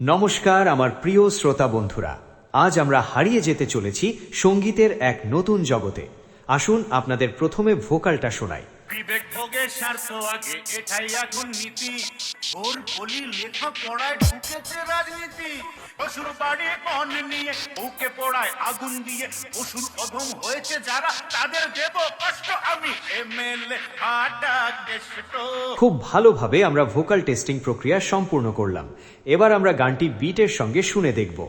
নমস্কার আমার প্রিয় শ্রোতা বন্ধুরা, আজ আমরা হারিয়ে যেতে চলেছি সঙ্গীতের এক নতুন জগতে। আসুন আপনাদের প্রথমে ভোকালটা শোনাই। বিবেক ভোগের স্বার্থ আগে এটাই এখন নীতি। ওর বলি লেখা পড়ায় ঢুকেছে রাজনীতি। অসুর বাড়ি পণ নিয়ে ওকে পড়ায় আগুন দিয়ে অসুর অধম হয়েছে যারা, তাদের দেব কষ্ট আমি এমএলএ হাটা কেষ্ট। খুব ভালোভাবে আমরা ভোকাল টেস্টিং প্রক্রিয়া সম্পূর্ণ করলাম। এবার আমরা গানটি বিটের সঙ্গে শুনে দেখব।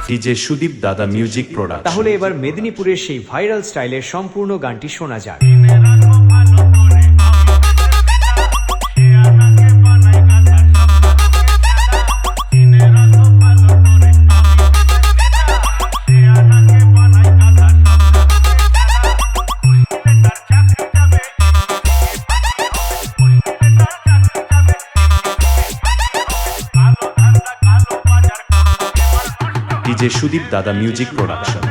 ডিজে সুদীপ দাদা মিউজিক প্রোডাক্ট। তাহলে এবার মেদিনীপুরের সেই ভাইরাল স্টাইলের সম্পূর্ণ গানটি শোনা যাক। ডিজে সুদীপ দাদা music production.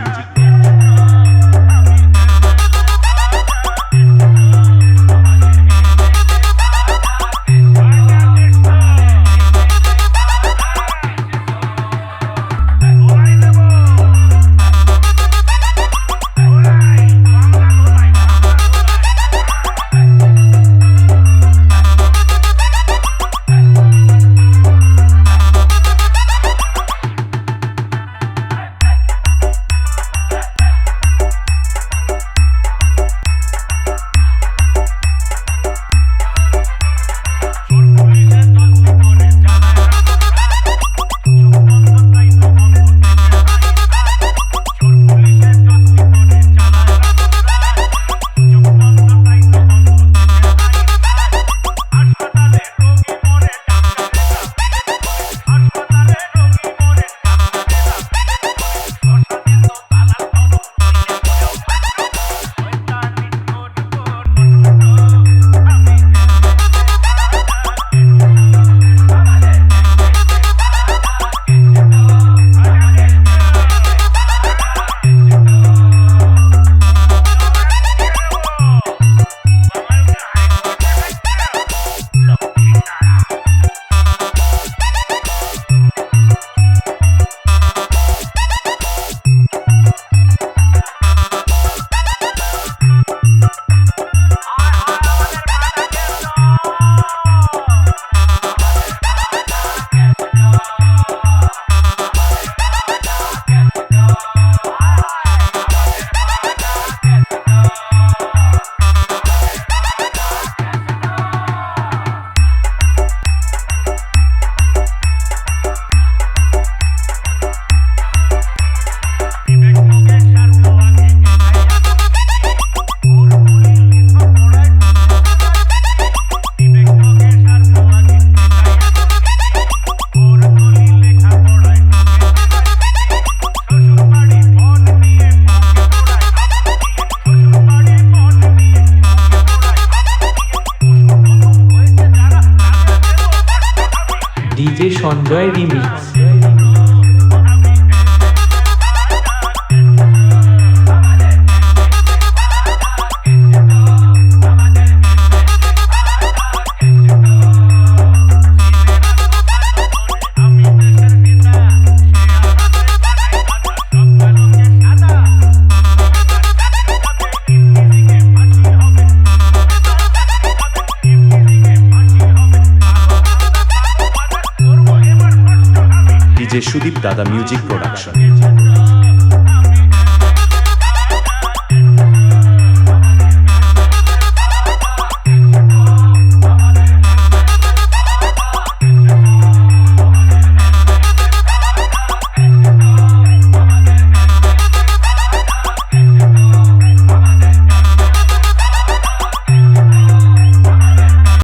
DJ Sanjay remix. DJ Sudip দাদা মিউজিক প্রোডাকশন।